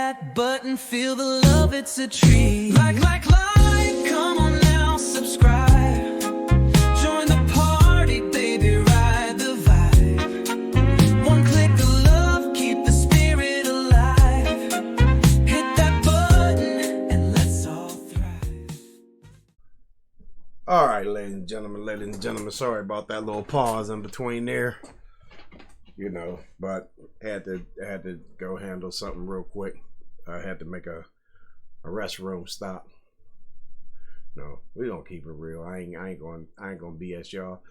that button, feel the love, it's a treat. Like, come on now, subscribe. Join the party, baby, ride the vibe. One click of love, keep the spirit alive. Hit that button and let's all thrive. All right, ladies and gentlemen, sorry about that little pause in between there. You know, but had to go handle something real quick. I had to make a restroom stop. No, we don't keep it real. I ain't gonna BS y'all.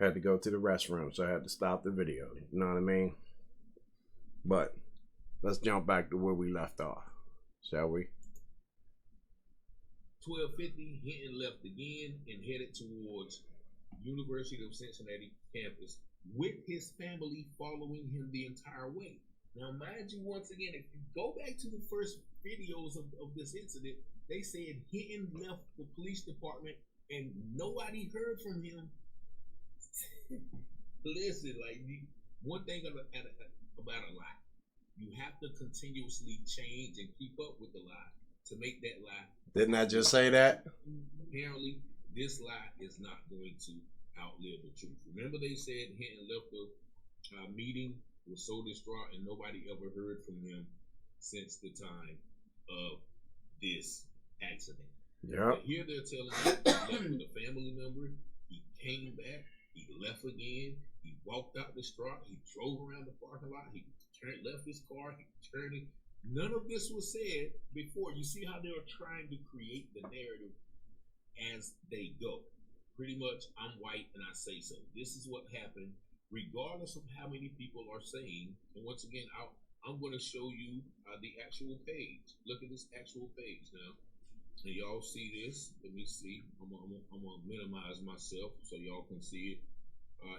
Had to go to the restroom, so I had to stop the video. You know what I mean? But let's jump back to where we left off, shall we? 12:50, Hinton left again and headed towards University of Cincinnati campus, with his family following him the entire way. Now, mind you, once again, if you go back to the first videos of this incident, they said Hinton left the police department and nobody heard from him. Listen, like, one thing about a lie, you have to continuously change and keep up with the lie to make that lie. Didn't I just say that? Apparently, this lie is not going to outlive the truth. Remember, they said Hinton left the meeting, was so distraught, and nobody ever heard from him since the time of this accident. Yeah. Here they're telling me he left with a family member. He came back. He left again. He walked out distraught. He drove around the parking lot. He left his car. He turned it. None of this was said before. You see how they were trying to create the narrative as they go. Pretty much, I'm white and I say so. This is what happened, regardless of how many people are saying. And once again, I'm going to show you the actual page. Look at this actual page now. And y'all see this? Let me see. I'm going to minimize myself so y'all can see it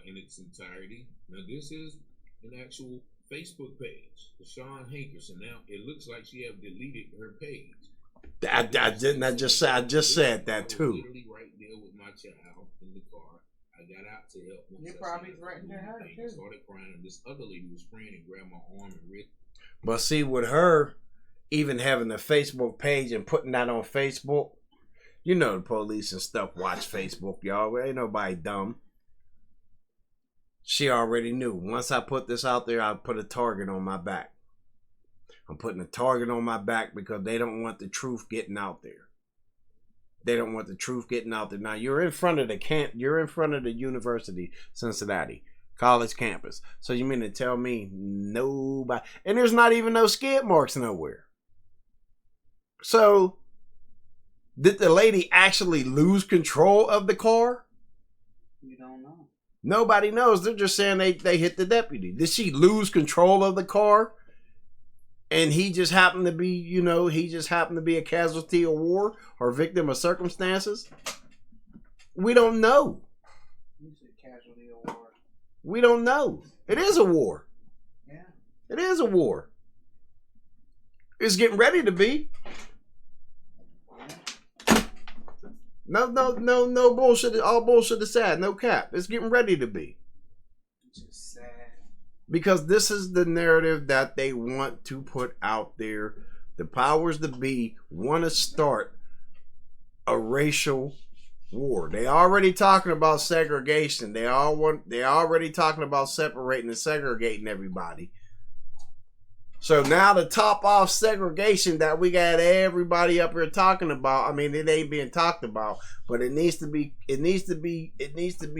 in its entirety. Now, this is an actual Facebook page, Sean Hankerson. Now, it looks like she have deleted her page. I didn't. I just said that too. Literally right there with my child in the car. I got out to help. You probably threatened her too. Started crying, and this other lady was praying and grabbed my arm and wrist. But see, with her even having a Facebook page and putting that on Facebook, you know the police and stuff watch Facebook, y'all. Ain't nobody dumb. She already knew. Once I put this out there, I put a target on my back. I'm putting a target on my back because they don't want the truth getting out there. They don't want the truth getting out there. Now, you're in front of the you're in front of the University of Cincinnati college campus. So you mean to tell me nobody, and there's not even no skid marks nowhere. So did the lady actually lose control of the car? You don't know. Nobody knows. They're just saying they hit the deputy. Did she lose control of the car? And he just happened to be, a casualty of war or victim of circumstances? We don't know. You said casualty of war. We don't know. It is a war. Yeah. It is a war. It's getting ready to be. No bullshit. All bullshit aside. No cap. It's getting ready to be. It's just sad. Because this is the narrative that they want to put out there. The powers that be want to start a racial war. They already talking about segregation. They already talking about separating and segregating everybody. So now to top off segregation that we got everybody up here talking about, I mean, it ain't being talked about, but it needs to be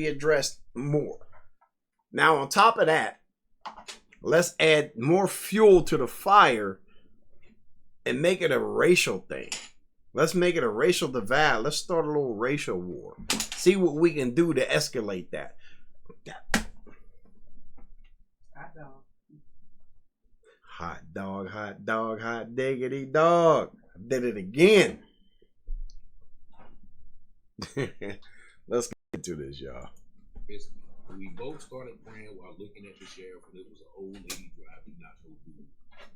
addressed more. Now on top of that, let's add more fuel to the fire and make it a racial thing. Let's make it a racial divide. Let's start a little racial war. See what we can do to escalate that. Hot dog, hot diggity dog. I did it again. Let's get to this, y'all. We both started praying while looking at the sheriff, and it was an old lady driving, not no dude.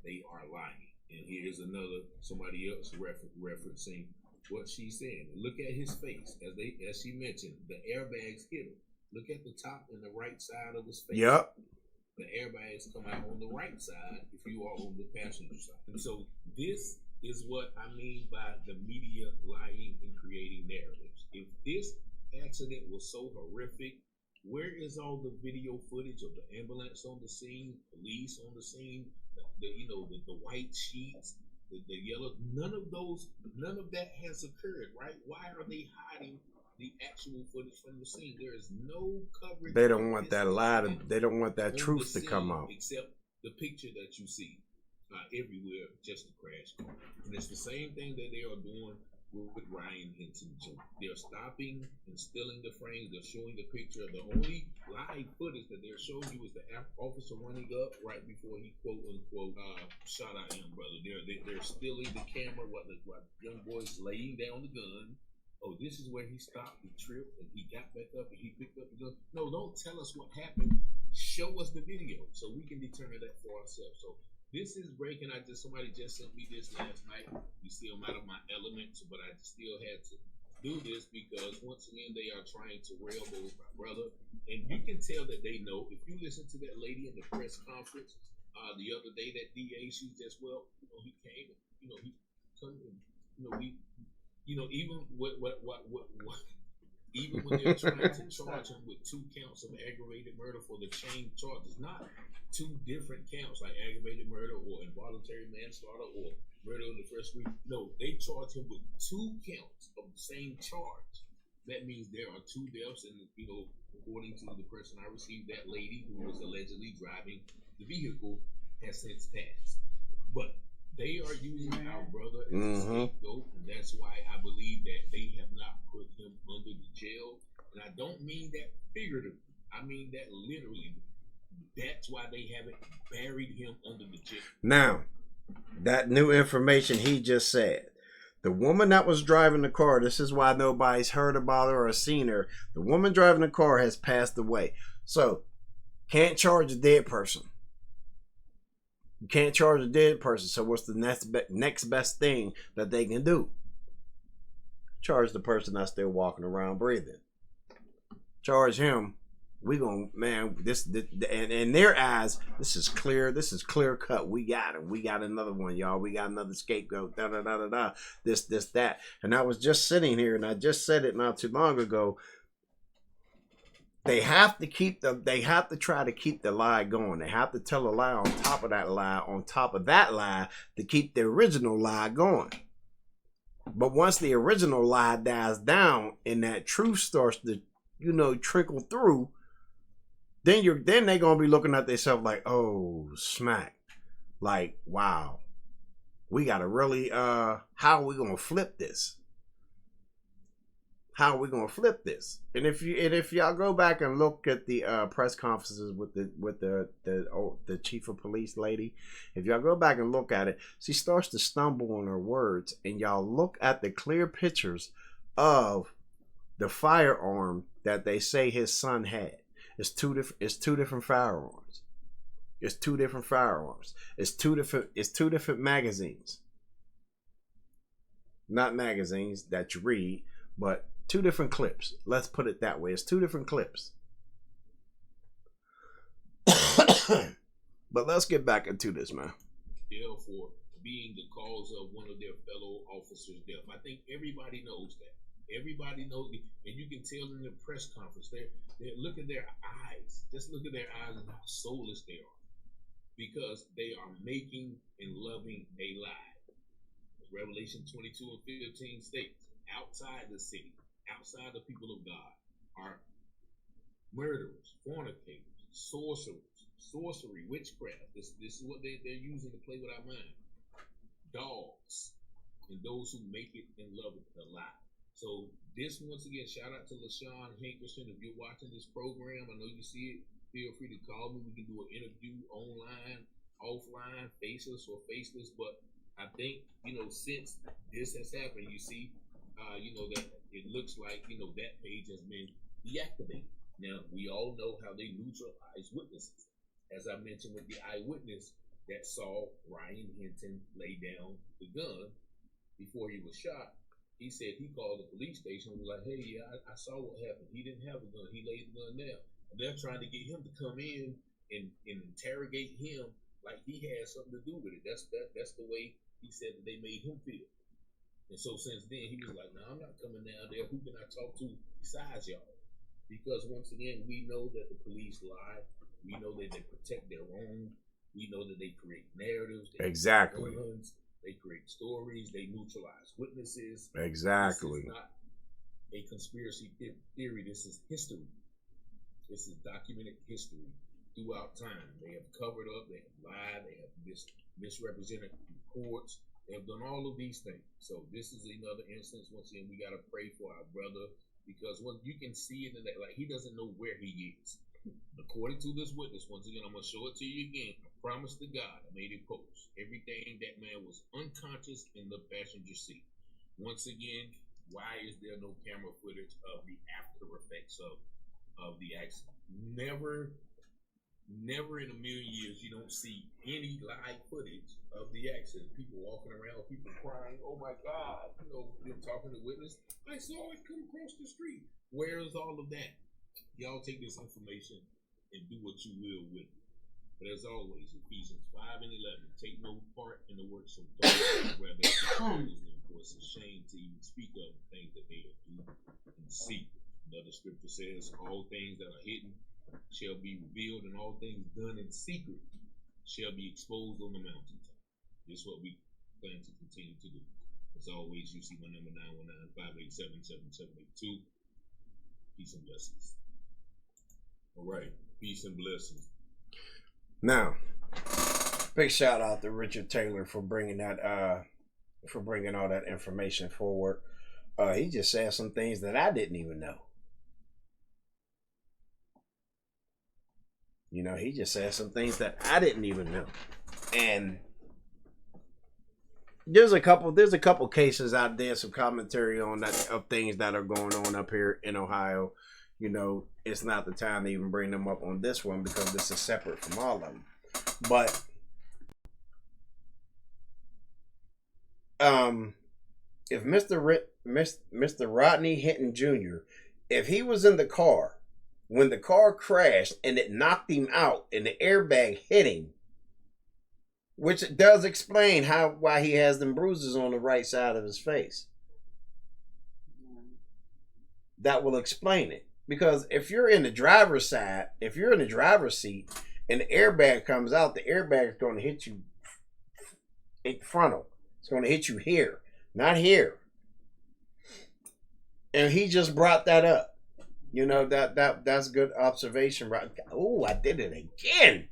They are lying. And here's somebody else referencing what she's saying. Look at his face. As she mentioned, the airbags hit him. Look at the top and the right side of his face. Yep. the airbags come out on the right side if you are on the passenger side. And so this is what I mean by the media lying and creating narratives. If this accident was so horrific, where is all the video footage of the ambulance on the scene, police on the scene, the white sheets, the yellow? None of that has occurred, right? Why are they hiding the actual footage from the scene? There is no coverage. They don't want that lie. They don't want that truth to come out. Except the picture that you see everywhere, just a crash car. And it's the same thing that they are doing with Rodney Hinton Jr. They're stopping and stealing the frames. They're showing the picture. The only live footage that they're showing you is the officer running up right before he quote unquote shot at him, brother. They're stealing the camera while the young boy's laying down the gun. Oh, this is where he stopped, he tripped, and he got back up and he picked up the gun. No, don't tell us what happened. Show us the video so we can determine that for ourselves. So this is breaking. Somebody just sent me this last night. You see, I'm out of my element, but I still had to do this because once again they are trying to railroad my brother, and you can tell that they know. If you listen to that lady in the press conference the other day, that DA, she just he came, he come, even even when they're trying to charge him with 2 counts of aggravated murder for the chain charges, not 2 different counts like aggravated murder or involuntary manslaughter or murder in the first degree. No, they charge him with 2 counts of the same charge. That means there are 2 deaths, and according to the person I received, that lady who was allegedly driving the vehicle has since passed. But they are using our brother as a scapegoat, and that's why I believe that they have not put him under the jail. And I don't mean that figuratively. I mean that literally. That's why they haven't buried him under the jail. Now, that new information he just said. The woman that was driving the car, this is why nobody's heard about her or seen her. The woman driving the car has passed away. So, can't charge a dead person. You can't charge a dead person. So what's the next best thing that they can do? Charge the person that's still walking around breathing. Charge him. We gonna, man, and in their eyes, this is clear. This is clear cut. We got him. We got another one, y'all. We got another scapegoat. Da da da da da. This that. And I was just sitting here, and I just said it not too long ago. They have to try to keep the lie going. They have to tell a lie on top of that lie, to keep the original lie going. But once the original lie dies down and that truth starts to, trickle through, then they're gonna be looking at themselves like, oh, smack. Like, wow. We gotta really how are we gonna flip this? How are we gonna flip this? And if y'all go back and look at the press conferences with the chief of police lady, if y'all go back and look at it, she starts to stumble on her words, and y'all look at the clear pictures of the firearm that they say his son had. It's two different firearms. It's two different firearms. It's two different magazines. Not magazines that you read, but 2 different clips. Let's put it that way. It's 2 different clips. But let's get back into this, man. For being the cause of one of their fellow officers' death. I think everybody knows that. Everybody knows, and you can tell in the press conference, they look at their eyes. Just look at their eyes and how soulless they are, because they are making and loving a lie. Revelation 22 and 15 states, outside the city, outside the people of God, are murderers, fornicators, sorcery, witchcraft. This is what they're using to play with our mind. Dogs, and those who make it and love it a lie. So this, once again, shout out to LaShawn Hankerson. If you're watching this program, I know you see it, feel free to call me. We can do an interview online, offline, faceless or faceless. But I think, since this has happened, you see, that it looks like, that page has been deactivated. Now, we all know how they neutralize witnesses. As I mentioned with the eyewitness that saw Rodney Hinton lay down the gun before he was shot, he said he called the police station and was like, hey, yeah, I saw what happened. He didn't have a gun. He laid the gun down. And they're trying to get him to come in and interrogate him like he had something to do with it. That's the way he said that they made him feel. And so since then, he was like, "No, I'm not coming down there. Who can I talk to besides y'all?" Because once again, we know that the police lie. We know that they protect their own. We know that they create narratives. They Exactly. create guns, they create stories. They neutralize witnesses. Exactly. This is not a conspiracy theory. This is history. This is documented history throughout time. They have covered up. They have lied. They have misrepresented reports. They have done all of these things. So this is another instance. Once again, we got to pray for our brother, because when you can see it in that, like, he doesn't know where he is. According to this witness, once again, I'm going to show it to you again. I promise to God, I made a post. Everything, that man was unconscious in the passenger seat. Once again, why is there no camera footage of the after effects of the accident? Never in a million years you don't see any live footage of the accident. People walking around, people crying, "Oh my God," them talking to witness. "I saw it come across the street." Where is all of that? Y'all take this information and do what you will with it. But as always, Ephesians 5 and 11, take no part in the works of darkness, rather expose them, for it's a shame to even speak of the things that they do in secret. Another scripture says, all things that are hidden shall be revealed, and all things done in secret shall be exposed on the mountaintop. This is what we plan to continue to do. As always, you see my number 919-587-7782. Peace and blessings. All right, peace and blessings. Now, big shout out to Richard Taylor for bringing that all that information forward. He just said some things that I didn't even know. He just said some things that I didn't even know. And there's a couple cases out there, some commentary on that, of things that are going on up here in Ohio. It's not the time to even bring them up on this one, because this is separate from all of them. But if Mr. Rodney Hinton Jr., if he was in the car when the car crashed and it knocked him out and the airbag hit him, which does explain why he has them bruises on the right side of his face. That will explain it. Because if you're in the driver's seat and the airbag comes out, the airbag is going to hit you in frontal. It's going to hit you here, not here. And he just brought that up. That's good observation, right? Oh, I did it again.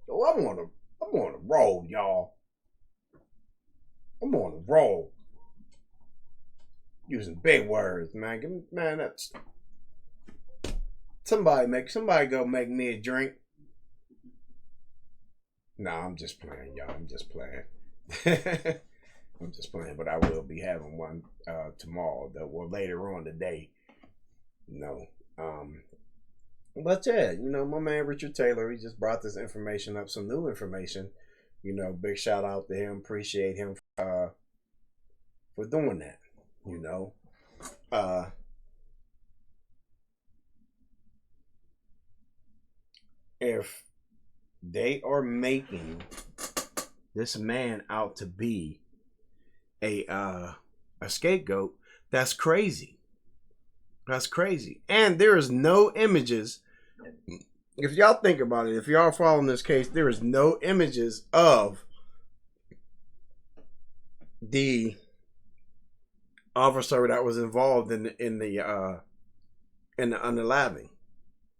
Oh, I'm on a roll, y'all. I'm on a roll. Using big words, man. That's somebody go make me a drink. Nah, I'm just playing, y'all. I'm just playing. I'm just playing, but I will be having one tomorrow, later on today. But yeah, my man Richard Taylor, he just brought this information up, some new information. Big shout out to him. Appreciate him for doing that. If they are making this man out to be a scapegoat, that's crazy. That's crazy. And there is no images. If y'all think about it, if y'all following this case, there is no images of the officer that was involved in the unaliving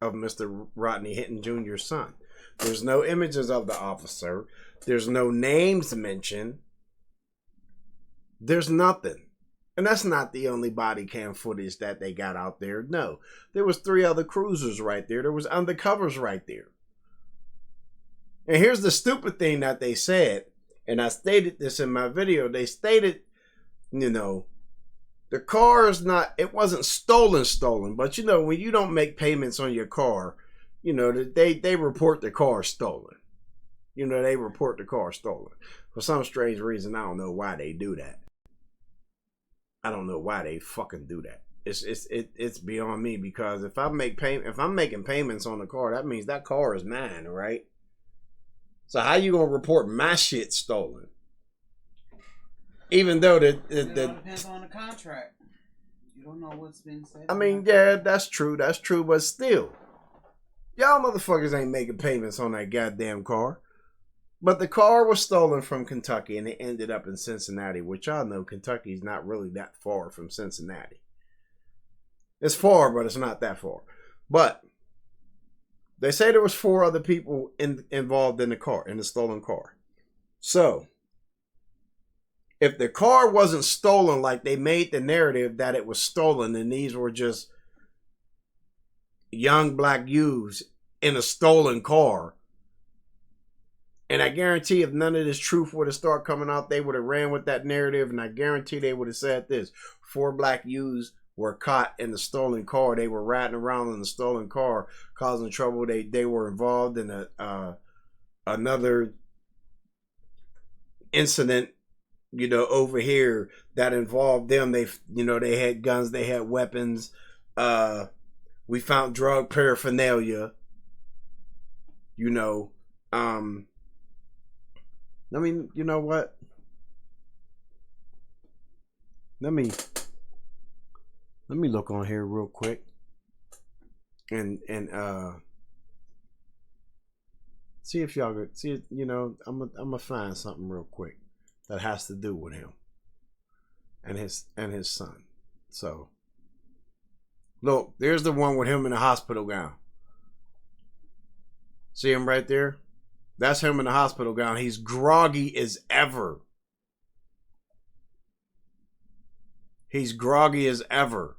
of Mr. Rodney Hinton Jr.'s son. There's no images of the officer. There's no names mentioned. There's nothing. And that's not the only body cam footage that they got out there. No. There was 3 other cruisers right there. There was undercovers right there. And here's the stupid thing that they said, and I stated this in my video. They stated, the car is not, it wasn't stolen, but when you don't make payments on your car, they report the car stolen. They report the car stolen. For some strange reason, I don't know why they do that. I don't know why they fucking do that. it's beyond me, because if I'm making payments on the car, that means that car is mine, right? So how you gonna report my shit stolen? Even though It all depends on the contract. You don't know what's been said. I mean, yeah, that's true, but still, y'all motherfuckers ain't making payments on that goddamn car. But the car was stolen from Kentucky and it ended up in Cincinnati, which y'all know Kentucky's not really that far from Cincinnati. It's far, but it's not that far. But they say there was 4 other people involved in the stolen car. So, if the car wasn't stolen, like they made the narrative that it was stolen, and these were just young black youths in a stolen car, and I guarantee if none of this truth would have started coming out, they would have ran with that narrative, and I guarantee they would have said this: 4 black youths were caught in the stolen car. They were riding around in the stolen car, causing trouble. They were involved in another incident, over here that involved them. They had guns, they had weapons. We found drug paraphernalia. I mean, you know what? Let me look on here real quick and see if y'all could see it. I'm gonna find something real quick that has to do with him and his son. So look, there's the one with him in the hospital gown. See him right there? That's him in the hospital gown. He's groggy as ever. He's groggy as ever.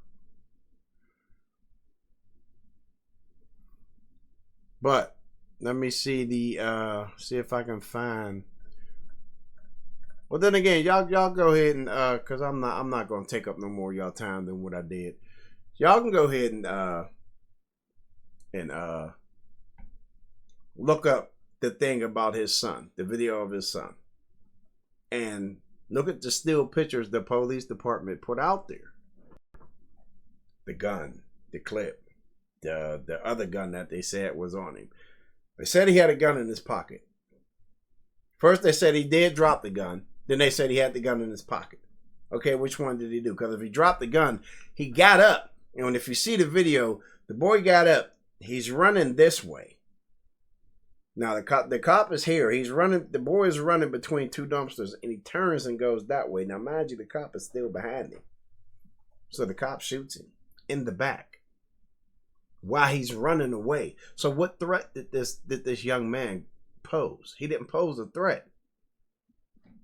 But let me see see if I can find. Well, then again, y'all go ahead and cause I'm not gonna take up no more of y'all time than what I did. Y'all can go ahead and look up the thing about his son, the video of his son, and look at the still pictures the police department put out there. The gun, the clip, the other gun that they said was on him. They said he had a gun in his pocket. First they said he did drop the gun. Then they said he had the gun in his pocket. Okay, which one did he do? Because if he dropped the gun, he got up. And if you see the video, the boy got up. He's running this way. Now the cop is here. He's running. The boy is running between 2 dumpsters, and he turns and goes that way. Now, mind you, the cop is still behind him. So the cop shoots him in the back while he's running away. So what threat did this young man pose? He didn't pose a threat.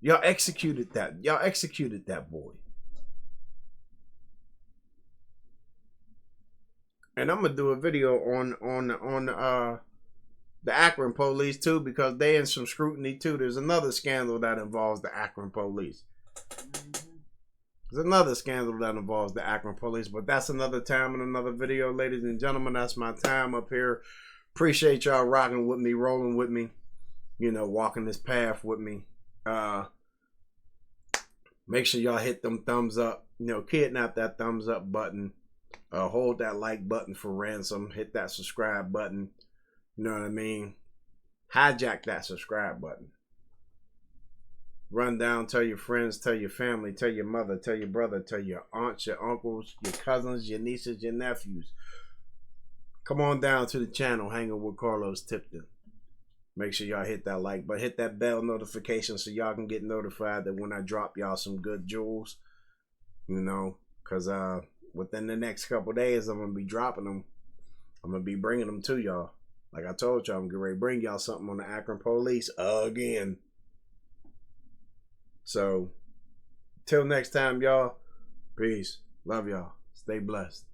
Y'all executed that. Y'all executed that boy. And I'm gonna do a video on the Akron police too, because they in some scrutiny too. There's another scandal that involves the Akron police. There's another scandal that involves the Akron police, but that's another time in another video, ladies and gentlemen. That's my time up here. Appreciate y'all rocking with me, rolling with me, walking this path with me. Make sure y'all hit them thumbs up. Kidnap that thumbs up button. Hold that like button for ransom. Hit that subscribe button. You know what I mean? Hijack that subscribe button. Run down, tell your friends, tell your family, tell your mother, tell your brother, tell your aunts, your uncles, your cousins, your nieces, your nephews. Come on down to the channel, hanging with Carlos TIPTON. Make sure y'all hit that like, but hit that bell notification so y'all can get notified that when I drop y'all some good jewels. Because within the next couple days, I'm going to be dropping them. I'm going to be bringing them to y'all. Like I told y'all, I'm getting ready to bring y'all something on the Akron police again. So, till next time, y'all. Peace. Love y'all. Stay blessed.